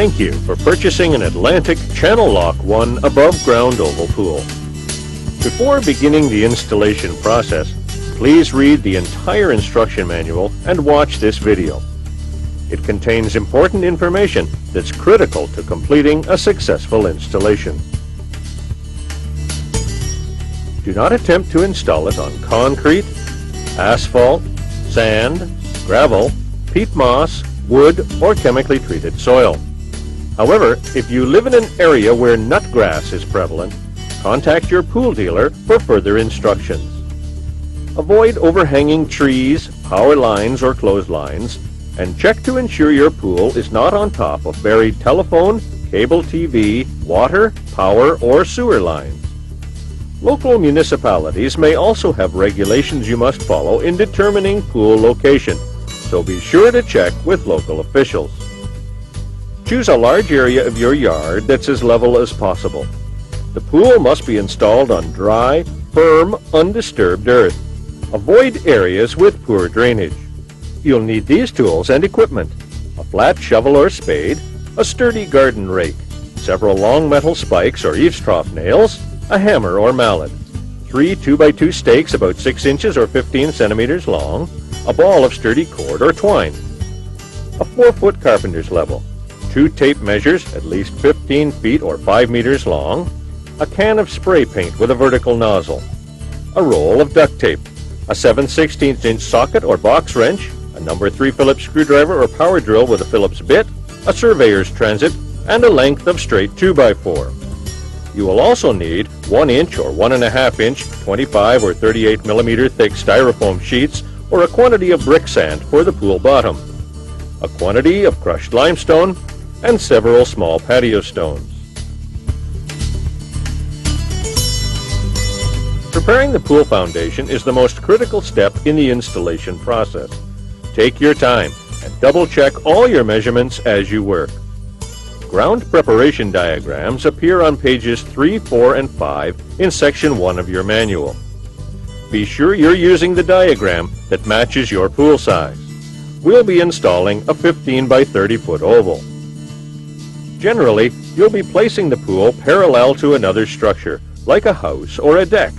Thank you for purchasing an Atlantic Channel Lock 1 above-ground oval pool. Before beginning the installation process, please read the entire instruction manual and watch this video. It contains important information that's critical to completing a successful installation. Do not attempt to install it on concrete, asphalt, sand, gravel, peat moss, wood, or chemically treated soil. However, if you live in an area where nutgrass is prevalent, contact your pool dealer for further instructions. Avoid overhanging trees, power lines, or clotheslines, and check to ensure your pool is not on top of buried telephone, cable TV, water, power, or sewer lines. Local municipalities may also have regulations you must follow in determining pool location, so be sure to check with local officials. Choose a large area of your yard that's as level as possible. The pool must be installed on dry, firm, undisturbed earth. Avoid areas with poor drainage. You'll need these tools and equipment: a flat shovel or spade, a sturdy garden rake, several long metal spikes or eaves trough nails, a hammer or mallet, 3 2x2 stakes about 6 inches or 15 centimeters long, a ball of sturdy cord or twine, a 4-foot carpenter's level, 2 tape measures at least 15 feet or 5 meters long, a can of spray paint with a vertical nozzle, a roll of duct tape, a 7/16" socket or box wrench, a number 3 Phillips screwdriver or power drill with a Phillips bit, a surveyor's transit, and a length of straight 2x4. You will also need 1 inch or 1.5 inch 25 or 38 millimeter thick styrofoam sheets or a quantity of brick sand for the pool bottom, a quantity of crushed limestone, and several small patio stones. Preparing the pool foundation is the most critical step in the installation process. Take your time and double-check all your measurements as you work. Ground preparation diagrams appear on pages 3, 4, and 5 in section 1 of your manual. Be sure you're using the diagram that matches your pool size. We'll be installing a 15 by 30 foot oval. Generally, you'll be placing the pool parallel to another structure, like a house or a deck.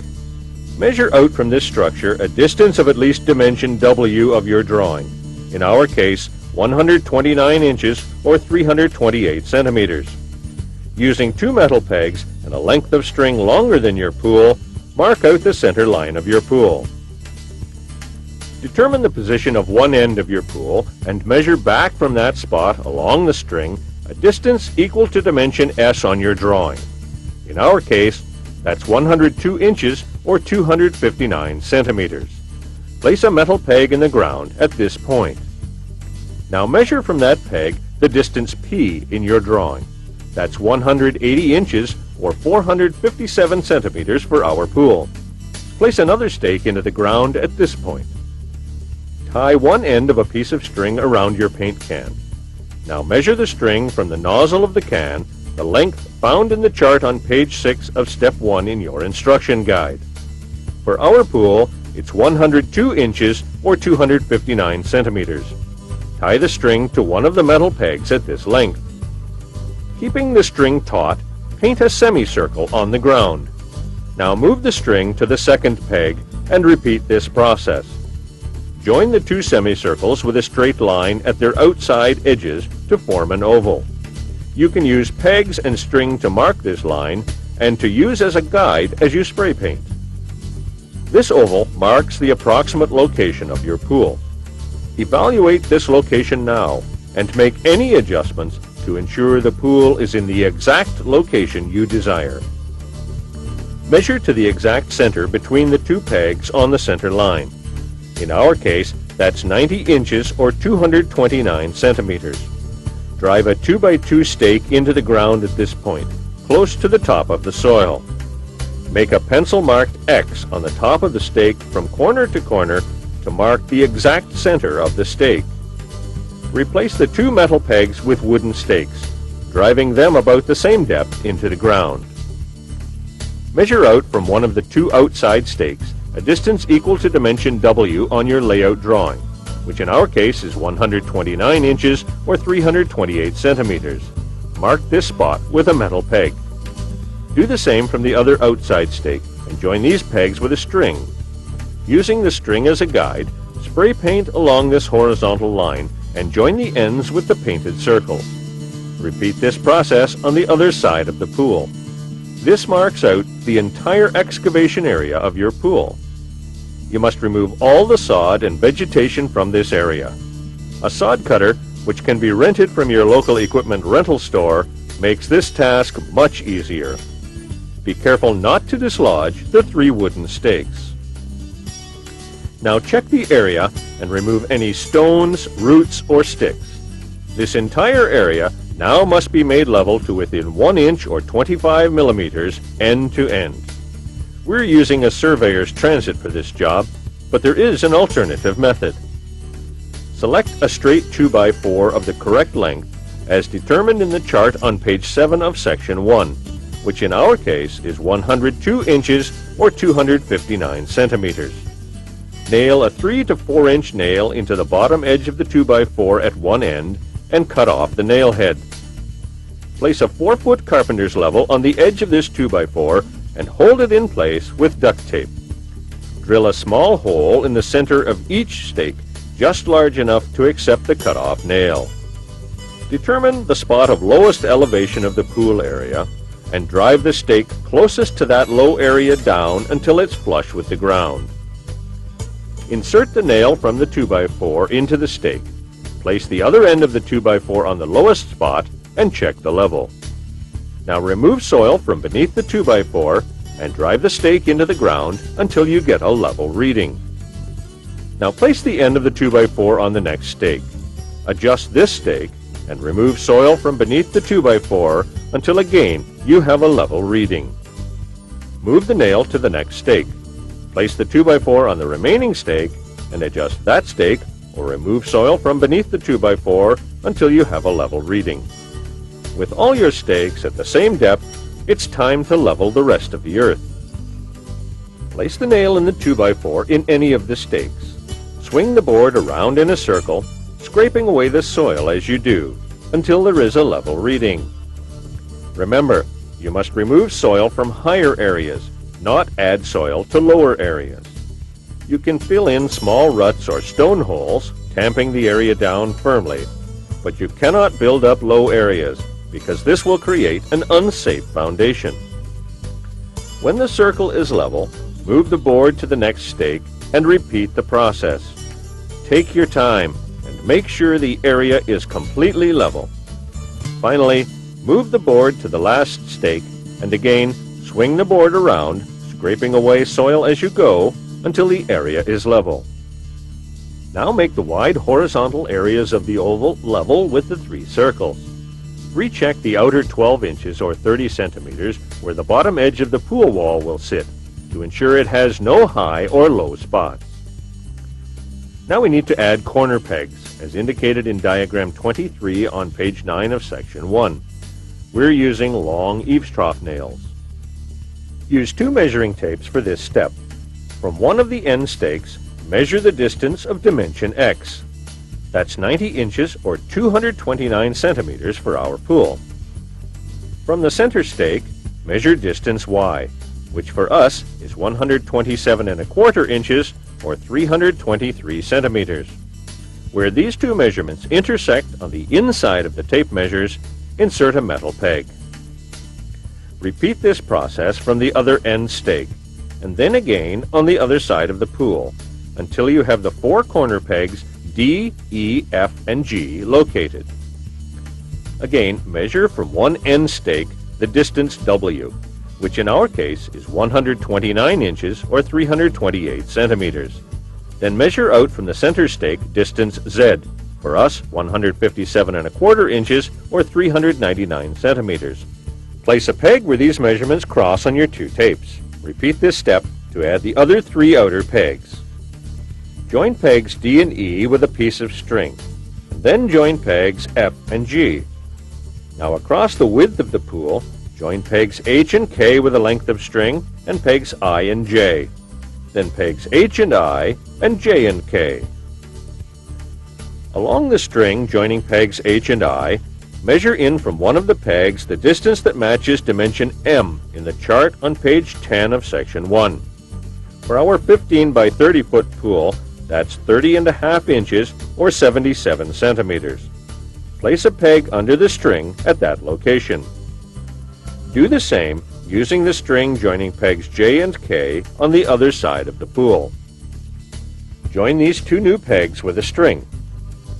Measure out from this structure a distance of at least dimension W of your drawing, in our case 129 inches or 328 centimeters. Using 2 metal pegs and a length of string longer than your pool, mark out the center line of your pool. Determine the position of one end of your pool and measure back from that spot along the string a distance equal to dimension S on your drawing. In our case, that's 102 inches or 259 centimeters. Place a metal peg in the ground at this point. Now measure from that peg the distance P in your drawing. That's 180 inches or 457 centimeters for our pool. Place another stake into the ground at this point. Tie one end of a piece of string around your paint can. Now measure the string from the nozzle of the can, the length found in the chart on page 6 of step 1 in your instruction guide. For our pool, it's 102 inches or 259 centimeters. Tie the string to one of the metal pegs at this length. Keeping the string taut, paint a semicircle on the ground. Now move the string to the second peg and repeat this process. Join the 2 semicircles with a straight line at their outside edges to form an oval. You can use pegs and string to mark this line and to use as a guide as you spray paint. This oval marks the approximate location of your pool. Evaluate this location now and make any adjustments to ensure the pool is in the exact location you desire. Measure to the exact center between the 2 pegs on the center line. In our case, that's 90 inches or 229 centimeters. Drive a 2x2 stake into the ground at this point, close to the top of the soil. Make a pencil-marked X on the top of the stake from corner to corner to mark the exact center of the stake. Replace the 2 metal pegs with wooden stakes, driving them about the same depth into the ground. Measure out from one of the 2 outside stakes a distance equal to dimension W on your layout drawing, which in our case is 129 inches or 328 centimeters. mark this spot with a metal peg. Do the same from the other outside stake and join these pegs with a string. Using the string as a guide, spray paint along this horizontal line and join the ends with the painted circle. Repeat this process on the other side of the pool. This marks out the entire excavation area of your pool. You must remove all the sod and vegetation from this area. A sod cutter, which can be rented from your local equipment rental store, makes this task much easier. Be careful not to dislodge the 3 wooden stakes. Now check the area and remove any stones, roots, or sticks. This entire area now must be made level to within 1 inch or 25 millimeters end to end. We're using a surveyor's transit for this job, but there is an alternative method. Select a straight 2x4 of the correct length as determined in the chart on page 7 of section 1, which in our case is 102 inches or 259 centimeters. Nail a 3 to 4 inch nail into the bottom edge of the 2x4 at one end and cut off the nail head. Place a 4-foot carpenter's level on the edge of this 2x4 and hold it in place with duct tape. Drill a small hole in the center of each stake, just large enough to accept the cut-off nail. Determine the spot of lowest elevation of the pool area and drive the stake closest to that low area down until it's flush with the ground. Insert the nail from the 2x4 into the stake. Place the other end of the 2x4 on the lowest spot and check the level. Now remove soil from beneath the 2x4 and drive the stake into the ground until you get a level reading. Now place the end of the 2x4 on the next stake. Adjust this stake and remove soil from beneath the 2x4 until again you have a level reading. Move the nail to the next stake. Place the 2x4 on the remaining stake and adjust that stake or remove soil from beneath the 2x4 until you have a level reading. With all your stakes at the same depth, it's time to level the rest of the earth. Place the nail in the 2x4 in any of the stakes. Swing the board around in a circle, scraping away the soil as you do, until there is a level reading. Remember, you must remove soil from higher areas, not add soil to lower areas. You can fill in small ruts or stone holes, tamping the area down firmly, but you cannot build up low areas because this will create an unsafe foundation. When the circle is level, move the board to the next stake and repeat the process. Take your time and make sure the area is completely level. Finally, move the board to the last stake and again swing the board around, scraping away soil as you go until the area is level. Now make the wide horizontal areas of the oval level with the 3 circles. Recheck the outer 12 inches or 30 centimeters where the bottom edge of the pool wall will sit to ensure it has no high or low spots. Now we need to add corner pegs as indicated in diagram 23 on page 9 of section 1. We're using long eaves trough nails. Use 2 measuring tapes for this step. From one of the end stakes, measure the distance of dimension X. That's 90 inches or 229 centimeters for our pool. From the center stake, measure distance Y, which for us is 127 1/4 inches or 323 centimeters. Where these 2 measurements intersect on the inside of the tape measures, insert a metal peg. Repeat this process from the other end stake, and then again on the other side of the pool, until you have the 4 corner pegs D, E, F, and G located. Again, measure from one end stake the distance W, which in our case is 129 inches or 328 centimeters. Then measure out from the center stake distance Z, for us 157 1/4 inches or 399 centimeters. Place a peg where these measurements cross on your 2 tapes. Repeat this step to add the other 3 outer pegs. Join pegs D and E with a piece of string, and then join pegs F and G. Now across the width of the pool, join pegs H and K with a length of string, and pegs I and J. Then pegs H and I, and J and K. Along the string joining pegs H and I, Measure in from one of the pegs the distance that matches dimension M in the chart on page 10 of section 1. For our 15 by 30 foot pool, that's 30.5 inches or 77 centimeters. Place a peg under the string at that location. Do the same using the string joining pegs J and K on the other side of the pool. Join these two new pegs with a string.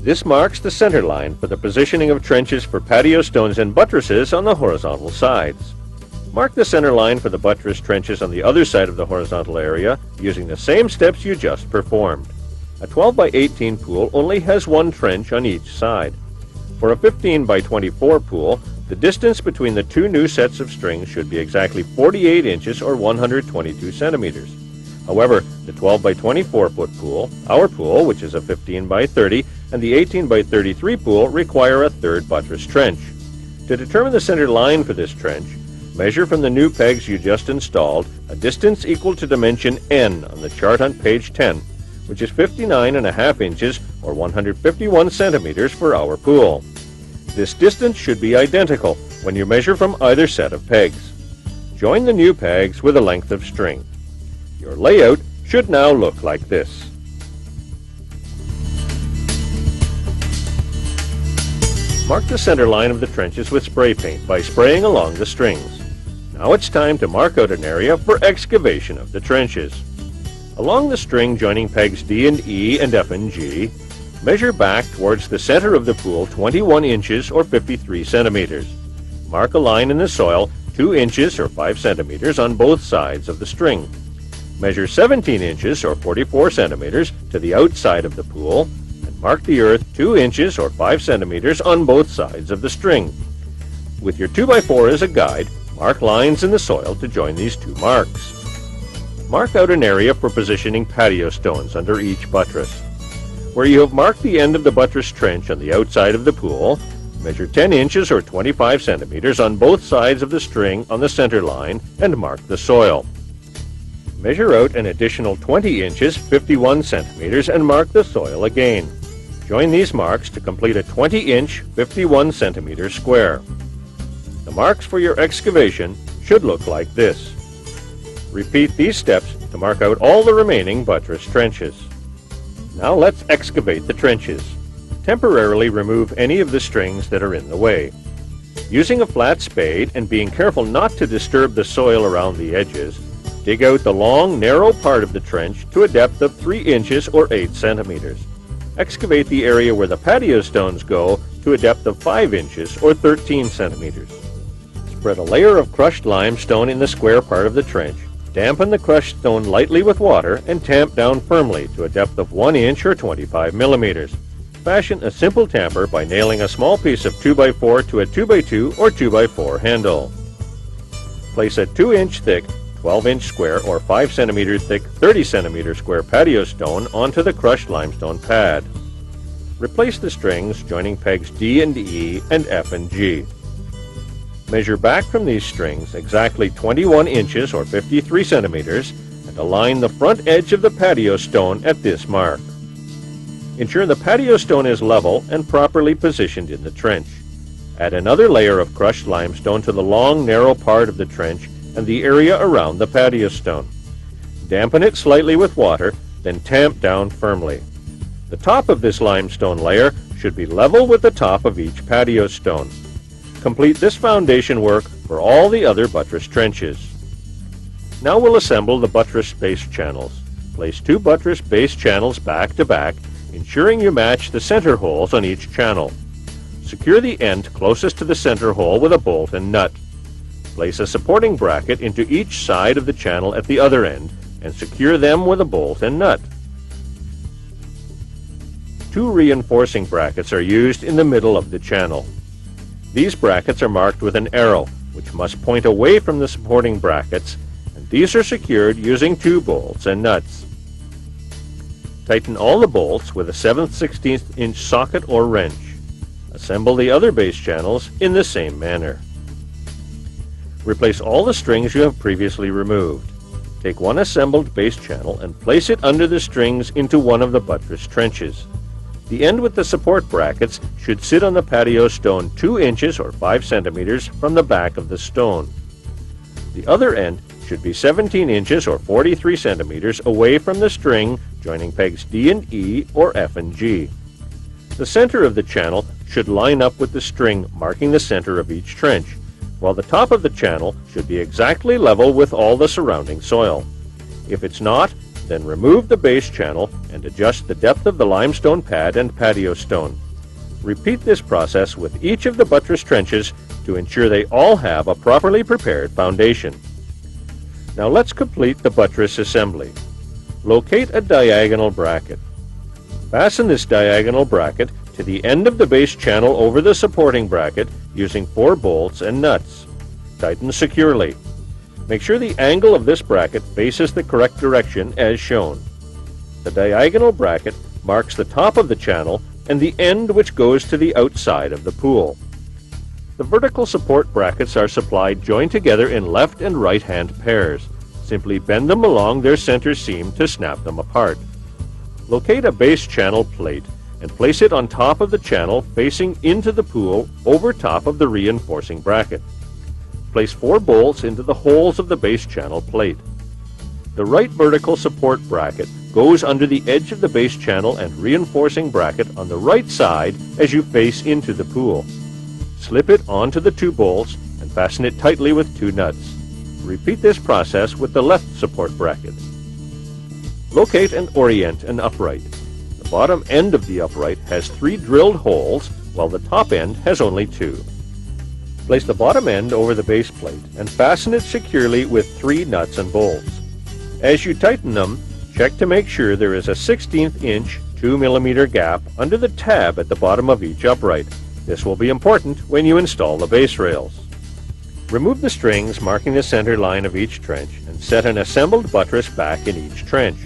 This marks the center line for the positioning of trenches for patio stones and buttresses on the horizontal sides. Mark the center line for the buttress trenches on the other side of the horizontal area using the same steps you just performed. A 12 by 18 pool only has one trench on each side. For a 15 by 24 pool, the distance between the two new sets of strings should be exactly 48 inches or 122 centimeters. However, the 12 by 24 foot pool, our pool, which is a 15 by 30, and the 18 by 33 pool require a third buttress trench. To determine the center line for this trench, measure from the new pegs you just installed a distance equal to dimension N on the chart on page 10, which is 59.5 inches or 151 centimeters for our pool. This distance should be identical when you measure from either set of pegs. Join the new pegs with a length of string. Your layout should now look like this. Mark the center line of the trenches with spray paint by spraying along the strings. Now it's time to mark out an area for excavation of the trenches. Along the string joining pegs D and E and F and G, measure back towards the center of the pool 21 inches or 53 centimeters. Mark a line in the soil 2 inches or 5 centimeters on both sides of the string. Measure 17 inches or 44 centimeters to the outside of the pool and mark the earth 2 inches or 5 centimeters on both sides of the string. With your 2x4 as a guide, mark lines in the soil to join these two marks. Mark out an area for positioning patio stones under each buttress. Where you have marked the end of the buttress trench on the outside of the pool, measure 10 inches or 25 centimeters on both sides of the string on the center line and mark the soil. Measure out an additional 20 inches, 51 centimeters, and mark the soil again. Join these marks to complete a 20-inch, 51 centimeter square. The marks for your excavation should look like this. Repeat these steps to mark out all the remaining buttress trenches. Now let's excavate the trenches. Temporarily remove any of the strings that are in the way. Using a flat spade and being careful not to disturb the soil around the edges, dig out the long, narrow part of the trench to a depth of 3 inches or 8 centimeters. Excavate the area where the patio stones go to a depth of 5 inches or 13 centimeters. Spread a layer of crushed limestone in the square part of the trench. Dampen the crushed stone lightly with water and tamp down firmly to a depth of 1 inch or 25 millimeters. Fashion a simple tamper by nailing a small piece of 2x4 to a 2x2 or 2x4 handle. Place a 2-inch thick 12-inch square or 5 centimeter thick 30 centimeter square patio stone onto the crushed limestone pad. Replace the strings joining pegs D and E and F and G. Measure back from these strings exactly 21 inches or 53 centimeters and align the front edge of the patio stone at this mark. Ensure the patio stone is level and properly positioned in the trench. Add another layer of crushed limestone to the long, narrow part of the trench and the area around the patio stone. Dampen it slightly with water, then tamp down firmly. The top of this limestone layer should be level with the top of each patio stone. Complete this foundation work for all the other buttress trenches. Now we'll assemble the buttress base channels. Place 2 buttress base channels back to back, ensuring you match the center holes on each channel. Secure the end closest to the center hole with a bolt and nut. Place a supporting bracket into each side of the channel at the other end and secure them with a bolt and nut. 2 reinforcing brackets are used in the middle of the channel. These brackets are marked with an arrow, which must point away from the supporting brackets, and these are secured using 2 bolts and nuts. Tighten all the bolts with a 7/16 inch socket or wrench. Assemble the other base channels in the same manner. Replace all the strings you have previously removed. Take one assembled base channel and place it under the strings into one of the buttress trenches. The end with the support brackets should sit on the patio stone 2 inches or 5 centimeters from the back of the stone. The other end should be 17 inches or 43 centimeters away from the string joining pegs D and E or F and G. The center of the channel should line up with the string marking the center of each trench, while the top of the channel should be exactly level with all the surrounding soil. If it's not, then remove the base channel and adjust the depth of the limestone pad and patio stone. Repeat this process with each of the buttress trenches to ensure they all have a properly prepared foundation. Now let's complete the buttress assembly. Locate a diagonal bracket. Fasten this diagonal bracket to the end of the base channel over the supporting bracket using 4 bolts and nuts. Tighten securely. Make sure the angle of this bracket faces the correct direction as shown. The diagonal bracket marks the top of the channel and the end which goes to the outside of the pool. The vertical support brackets are supplied joined together in left and right hand pairs. Simply bend them along their center seam to snap them apart. Locate a base channel plate and place it on top of the channel facing into the pool over top of the reinforcing bracket. Place 4 bolts into the holes of the base channel plate. The right vertical support bracket goes under the edge of the base channel and reinforcing bracket on the right side as you face into the pool. Slip it onto the 2 bolts and fasten it tightly with 2 nuts. Repeat this process with the left support bracket. Locate and orient an upright. The bottom end of the upright has 3 drilled holes, while the top end has only 2. Place the bottom end over the base plate and fasten it securely with 3 nuts and bolts. As you tighten them, check to make sure there is a 1/16 inch 2 mm gap under the tab at the bottom of each upright. This will be important when you install the base rails. Remove the strings marking the center line of each trench and set an assembled buttress back in each trench.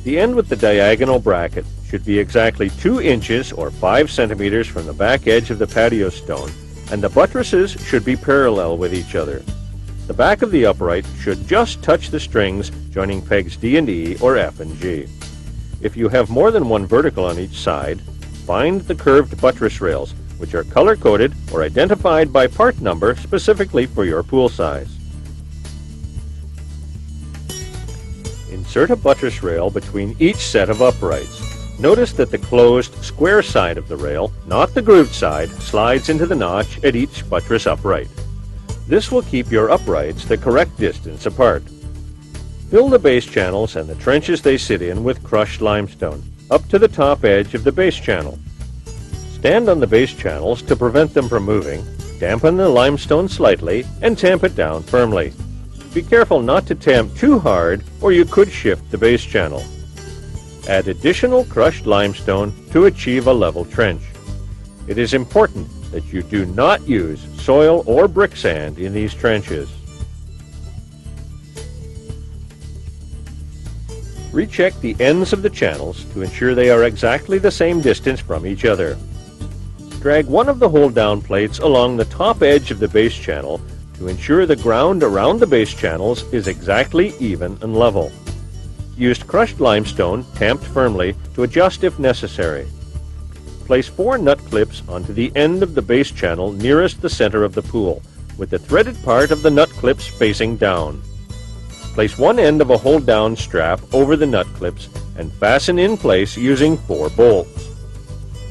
The end with the diagonal bracket should be exactly 2 inches or 5 centimeters from the back edge of the patio stone, and the buttresses should be parallel with each other. The back of the upright should just touch the strings joining pegs D and E or F and G. If you have more than one vertical on each side, find the curved buttress rails, which are color-coded or identified by part number specifically for your pool size. Insert a buttress rail between each set of uprights. Notice that the closed square side of the rail, not the grooved side, slides into the notch at each buttress upright. This will keep your uprights the correct distance apart. Fill the base channels and the trenches they sit in with crushed limestone, up to the top edge of the base channel. Stand on the base channels to prevent them from moving, dampen the limestone slightly, and tamp it down firmly. Be careful not to tamp too hard or you could shift the base channel. Add additional crushed limestone to achieve a level trench. It is important that you do not use soil or brick sand in these trenches. Recheck the ends of the channels to ensure they are exactly the same distance from each other. Drag one of the hold-down plates along the top edge of the base channel to ensure the ground around the base channels is exactly even and level. Use crushed limestone, tamped firmly, to adjust if necessary. Place 4 nut clips onto the end of the base channel nearest the center of the pool, with the threaded part of the nut clips facing down. Place one end of a hold-down strap over the nut clips and fasten in place using 4 bolts.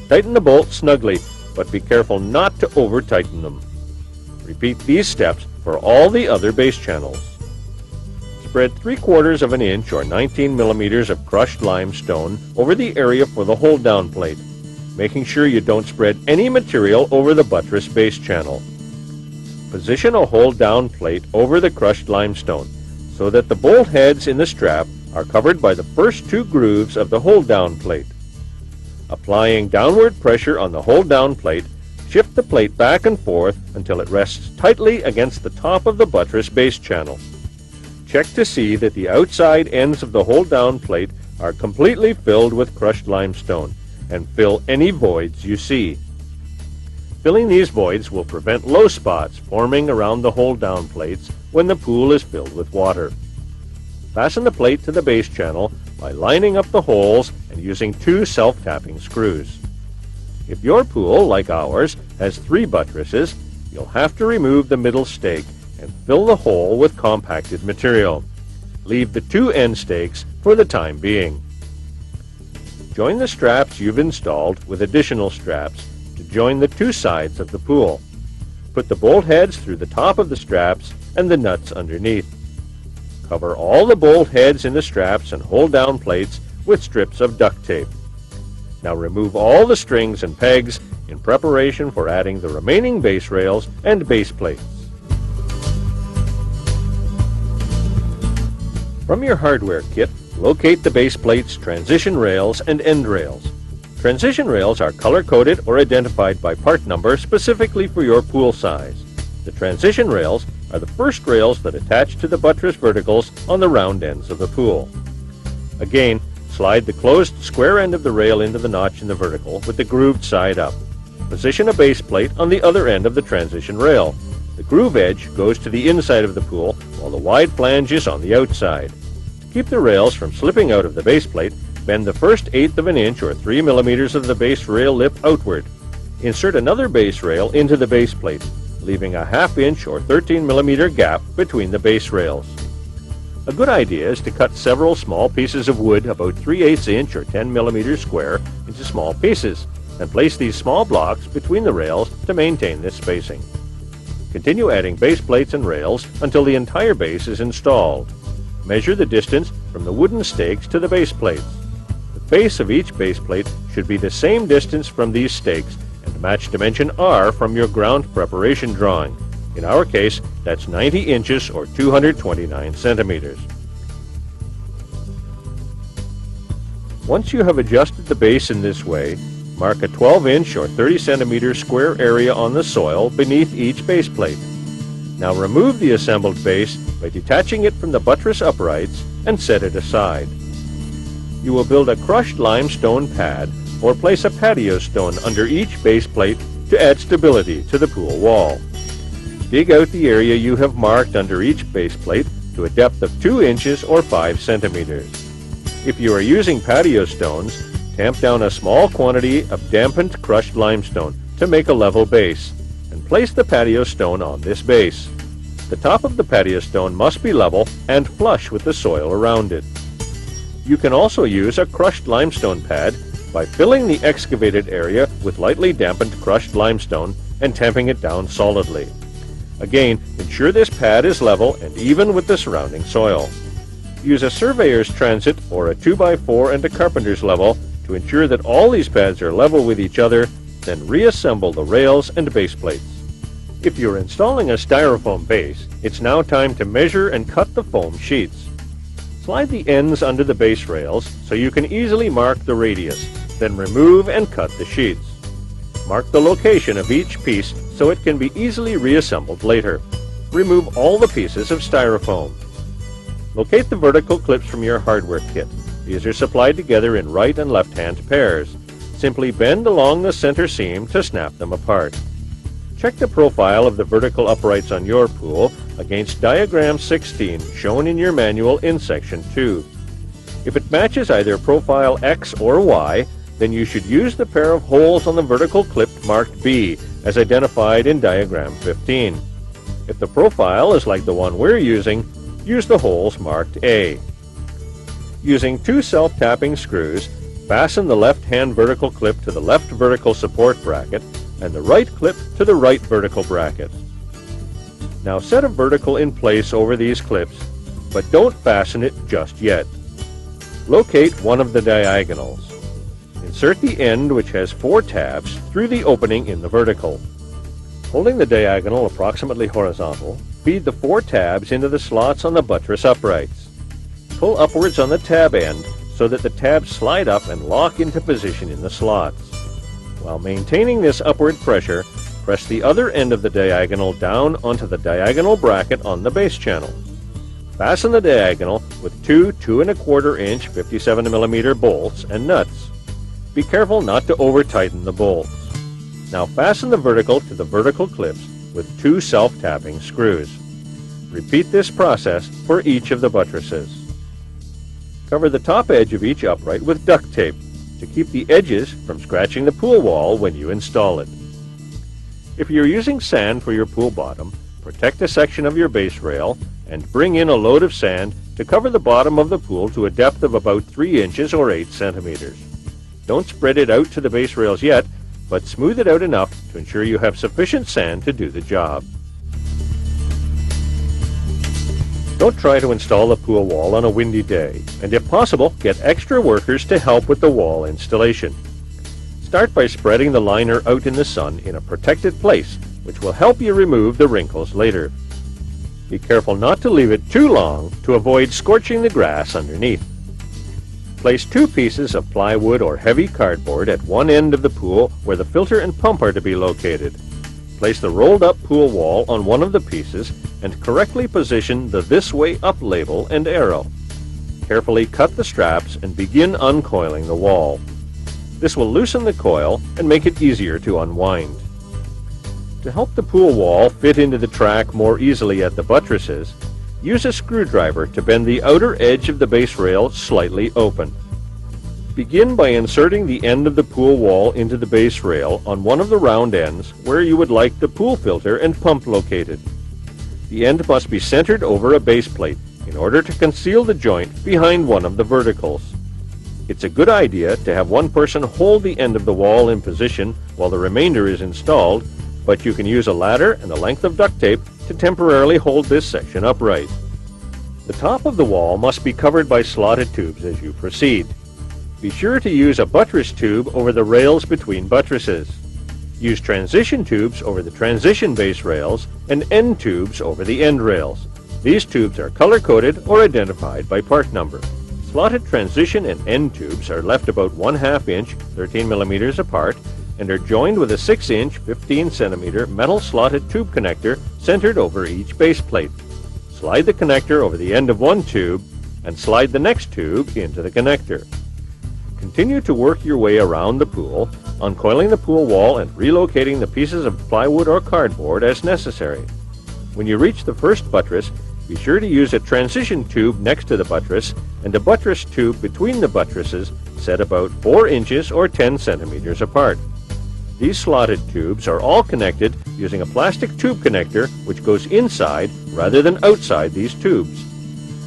Tighten the bolts snugly, but be careful not to over-tighten them. Repeat these steps for all the other base channels. Spread 3/4 of an inch or 19 millimeters of crushed limestone over the area for the hold-down plate, making sure you don't spread any material over the buttress base channel. Position a hold-down plate over the crushed limestone so that the bolt heads in the strap are covered by the first 2 grooves of the hold-down plate. Applying downward pressure on the hold-down plate, shift the plate back and forth until it rests tightly against the top of the buttress base channel. Check to see that the outside ends of the hold-down plate are completely filled with crushed limestone, and fill any voids you see. Filling these voids will prevent low spots forming around the hold-down plates when the pool is filled with water. Fasten the plate to the base channel by lining up the holes and using 2 self-tapping screws. If your pool, like ours, has 3 buttresses, you'll have to remove the middle stake and fill the hole with compacted material. Leave the 2 end stakes for the time being. Join the straps you've installed with additional straps to join the 2 sides of the pool. Put the bolt heads through the top of the straps and the nuts underneath. Cover all the bolt heads in the straps and hold down plates with strips of duct tape. Now remove all the strings and pegs in preparation for adding the remaining base rails and base plates. From your hardware kit, locate the base plates, transition rails, and end rails. Transition rails are color-coded or identified by part number specifically for your pool size. The transition rails are the first rails that attach to the buttress verticals on the round ends of the pool. Again, slide the closed square end of the rail into the notch in the vertical with the grooved side up. Position a base plate on the other end of the transition rail. The groove edge goes to the inside of the pool while the wide flange is on the outside. To keep the rails from slipping out of the base plate, bend the first 1/8 of an inch or 3 millimeters of the base rail lip outward. Insert another base rail into the base plate, leaving a 1/2 inch or 13 millimeter gap between the base rails. A good idea is to cut several small pieces of wood about 3/8 inch or 10 millimeters square into small pieces and place these small blocks between the rails to maintain this spacing. Continue adding base plates and rails until the entire base is installed. Measure the distance from the wooden stakes to the base plates. The base of each base plate should be the same distance from these stakes and match dimension R from your ground preparation drawing. In our case, that's 90 inches or 229 centimeters. Once you have adjusted the base in this way, mark a 12-inch or 30 centimeter square area on the soil beneath each base plate. Now remove the assembled base by detaching it from the buttress uprights and set it aside. You will build a crushed limestone pad or place a patio stone under each base plate to add stability to the pool wall. Dig out the area you have marked under each base plate to a depth of 2 inches or 5 centimeters. If you are using patio stones, tamp down a small quantity of dampened crushed limestone to make a level base, and place the patio stone on this base. The top of the patio stone must be level and flush with the soil around it. You can also use a crushed limestone pad by filling the excavated area with lightly dampened crushed limestone and tamping it down solidly. Again, ensure this pad is level and even with the surrounding soil. Use a surveyor's transit or a 2x4 and a carpenter's level to ensure that all these pads are level with each other, then reassemble the rails and base plates. If you're installing a styrofoam base, it's now time to measure and cut the foam sheets. Slide the ends under the base rails so you can easily mark the radius, then remove and cut the sheets. Mark the location of each piece so it can be easily reassembled later. Remove all the pieces of styrofoam. Locate the vertical clips from your hardware kit. These are supplied together in right and left-hand pairs. Simply bend along the center seam to snap them apart. Check the profile of the vertical uprights on your pool against diagram 16 shown in your manual in section 2. If it matches either profile X or Y, then you should use the pair of holes on the vertical clip marked B as identified in diagram 15. If the profile is like the one we're using, use the holes marked A. Using 2 self-tapping screws, fasten the left-hand vertical clip to the left vertical support bracket and the right clip to the right vertical bracket. Now set a vertical in place over these clips, but don't fasten it just yet. Locate one of the diagonals. Insert the end, which has 4 tabs, through the opening in the vertical. Holding the diagonal approximately horizontal, feed the 4 tabs into the slots on the buttress uprights. Pull upwards on the tab end so that the tabs slide up and lock into position in the slots. While maintaining this upward pressure, press the other end of the diagonal down onto the diagonal bracket on the base channel. Fasten the diagonal with 2 2¼ inch 57 millimeter bolts and nuts. Be careful not to over-tighten the bolts. Now fasten the vertical to the vertical clips with 2 self-tapping screws. Repeat this process for each of the buttresses. Cover the top edge of each upright with duct tape to keep the edges from scratching the pool wall when you install it. If you're using sand for your pool bottom, protect a section of your base rail and bring in a load of sand to cover the bottom of the pool to a depth of about 3 inches or 8 centimeters. Don't spread it out to the base rails yet, but smooth it out enough to ensure you have sufficient sand to do the job. Don't try to install the pool wall on a windy day, and if possible, get extra workers to help with the wall installation. Start by spreading the liner out in the sun in a protected place, which will help you remove the wrinkles later. Be careful not to leave it too long to avoid scorching the grass underneath. Place 2 pieces of plywood or heavy cardboard at one end of the pool where the filter and pump are to be located. Place the rolled up pool wall on one of the pieces and correctly position the "This Way Up" label and arrow. Carefully cut the straps and begin uncoiling the wall. This will loosen the coil and make it easier to unwind. To help the pool wall fit into the track more easily at the buttresses, use a screwdriver to bend the outer edge of the base rail slightly open. Begin by inserting the end of the pool wall into the base rail on one of the round ends where you would like the pool filter and pump located. The end must be centered over a base plate in order to conceal the joint behind one of the verticals. It's a good idea to have one person hold the end of the wall in position while the remainder is installed, but you can use a ladder and a length of duct tape to temporarily hold this section upright. The top of the wall must be covered by slotted tubes as you proceed. Be sure to use a buttress tube over the rails between buttresses. Use transition tubes over the transition base rails and end tubes over the end rails. These tubes are color-coded or identified by part number. Slotted transition and end tubes are left about 1/2 inch, 13 millimeters apart, and are joined with a 6 inch, 15 centimeter metal slotted tube connector centered over each base plate. Slide the connector over the end of one tube and slide the next tube into the connector. Continue to work your way around the pool, uncoiling the pool wall and relocating the pieces of plywood or cardboard as necessary. When you reach the first buttress, be sure to use a transition tube next to the buttress and a buttress tube between the buttresses set about 4 inches or 10 centimeters apart. These slotted tubes are all connected using a plastic tube connector which goes inside rather than outside these tubes.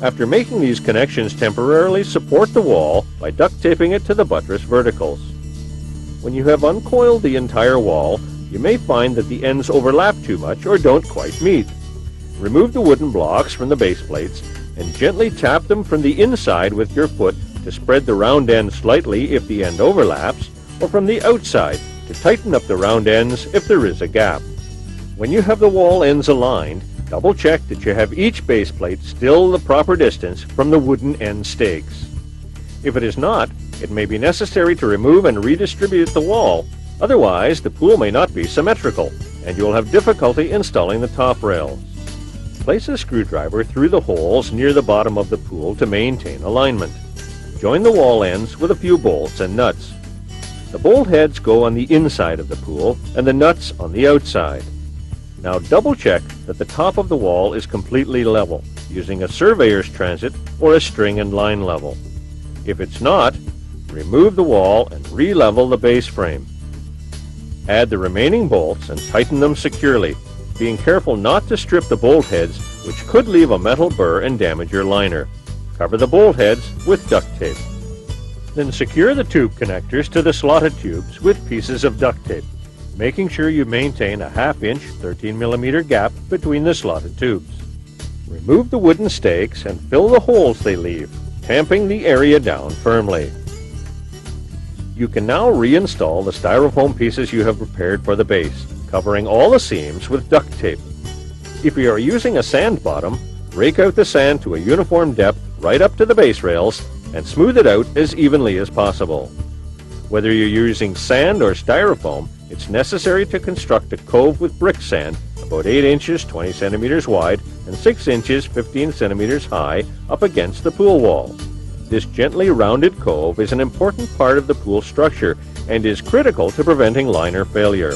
After making these connections, temporarily support the wall by duct taping it to the buttress verticals. When you have uncoiled the entire wall, you may find that the ends overlap too much or don't quite meet. Remove the wooden blocks from the base plates and gently tap them from the inside with your foot to spread the round end slightly if the end overlaps, or from the outside to tighten up the round ends if there is a gap. When you have the wall ends aligned, double check that you have each base plate still the proper distance from the wooden end stakes. If it is not, it may be necessary to remove and redistribute the wall. Otherwise, the pool may not be symmetrical, and you will have difficulty installing the top rails. Place a screwdriver through the holes near the bottom of the pool to maintain alignment. Join the wall ends with a few bolts and nuts. The bolt heads go on the inside of the pool and the nuts on the outside. Now double check that the top of the wall is completely level, using a surveyor's transit or a string and line level. If it's not, remove the wall and re-level the base frame. Add the remaining bolts and tighten them securely, being careful not to strip the bolt heads, which could leave a metal burr and damage your liner. Cover the bolt heads with duct tape. Then secure the tube connectors to the slotted tubes with pieces of duct tape, making sure you maintain a 1/2 inch, 13 millimeter gap between the slotted tubes. Remove the wooden stakes and fill the holes they leave, tamping the area down firmly. You can now reinstall the styrofoam pieces you have prepared for the base, covering all the seams with duct tape. If you are using a sand bottom, rake out the sand to a uniform depth right up to the base rails and smooth it out as evenly as possible. Whether you're using sand or styrofoam, it's necessary to construct a cove with brick sand about 8 inches 20 centimeters wide and 6 inches 15 centimeters high up against the pool wall. This gently rounded cove is an important part of the pool structure and is critical to preventing liner failure.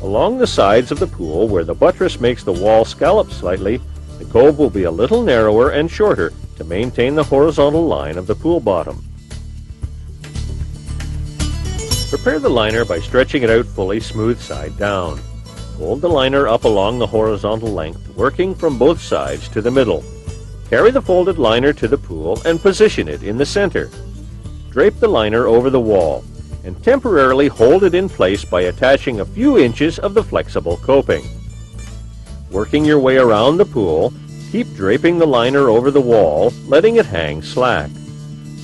Along the sides of the pool, where the buttress makes the wall scallop slightly, the cove will be a little narrower and shorter to maintain the horizontal line of the pool bottom. Prepare the liner by stretching it out fully smooth side down. Fold the liner up along the horizontal length, working from both sides to the middle. Carry the folded liner to the pool and position it in the center. Drape the liner over the wall and temporarily hold it in place by attaching a few inches of the flexible coping. Working your way around the pool, keep draping the liner over the wall, letting it hang slack.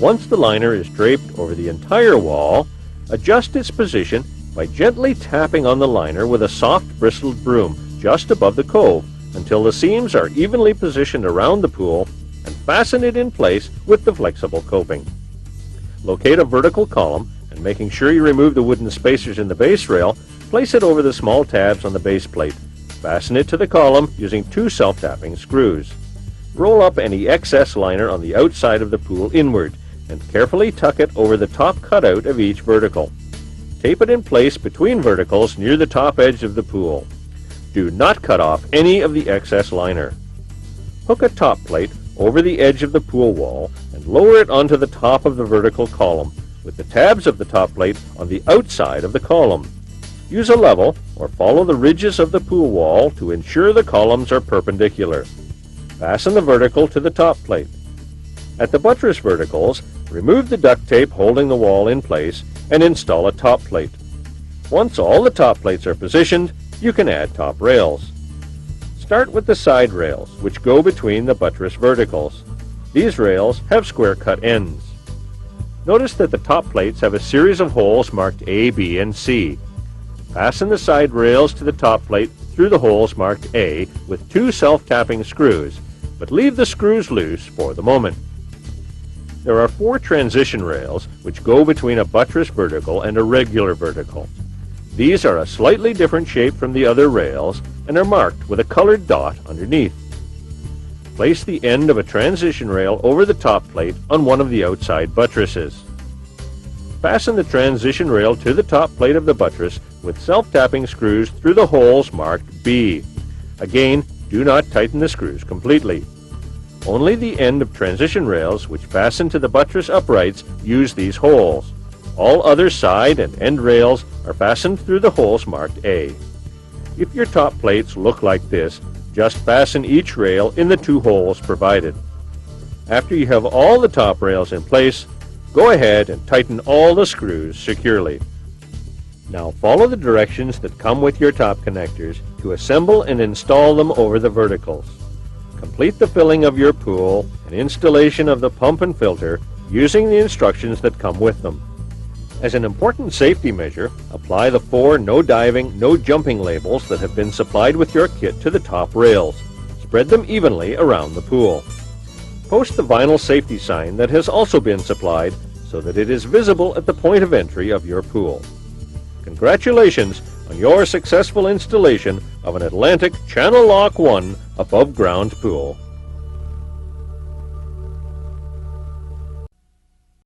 Once the liner is draped over the entire wall, adjust its position by gently tapping on the liner with a soft bristled broom just above the cove until the seams are evenly positioned around the pool, and fasten it in place with the flexible coping. Locate a vertical column, and making sure you remove the wooden spacers in the base rail, place it over the small tabs on the base plate. Fasten it to the column using 2 self-tapping screws. Roll up any excess liner on the outside of the pool inward, and carefully tuck it over the top cutout of each vertical. Tape it in place between verticals near the top edge of the pool. Do not cut off any of the excess liner. Hook a top plate over the edge of the pool wall and lower it onto the top of the vertical column, with the tabs of the top plate on the outside of the column. Use a level or follow the ridges of the pool wall to ensure the columns are perpendicular. Fasten the vertical to the top plate. At the buttress verticals, remove the duct tape holding the wall in place and install a top plate. Once all the top plates are positioned, you can add top rails. Start with the side rails, which go between the buttress verticals. These rails have square cut ends. Notice that the top plates have a series of holes marked A, B, and C. Fasten the side rails to the top plate through the holes marked A with 2 self-tapping screws, but leave the screws loose for the moment. There are 4 transition rails which go between a buttress vertical and a regular vertical. These are a slightly different shape from the other rails and are marked with a colored dot underneath. Place the end of a transition rail over the top plate on one of the outside buttresses. Fasten the transition rail to the top plate of the buttress with self-tapping screws through the holes marked B. Again, do not tighten the screws completely. Only the end of transition rails which fasten to the buttress uprights use these holes. All other side and end rails are fastened through the holes marked A. If your top plates look like this, just fasten each rail in the 2 holes provided. After you have all the top rails in place, go ahead and tighten all the screws securely. Now follow the directions that come with your top connectors to assemble and install them over the verticals. Complete the filling of your pool and installation of the pump and filter using the instructions that come with them. As an important safety measure, apply the 4 no diving, no jumping labels that have been supplied with your kit to the top rails. Spread them evenly around the pool. Post the vinyl safety sign that has also been supplied so that it is visible at the point of entry of your pool. Congratulations on your successful installation of an Atlantic Channel Lock 1 above ground pool.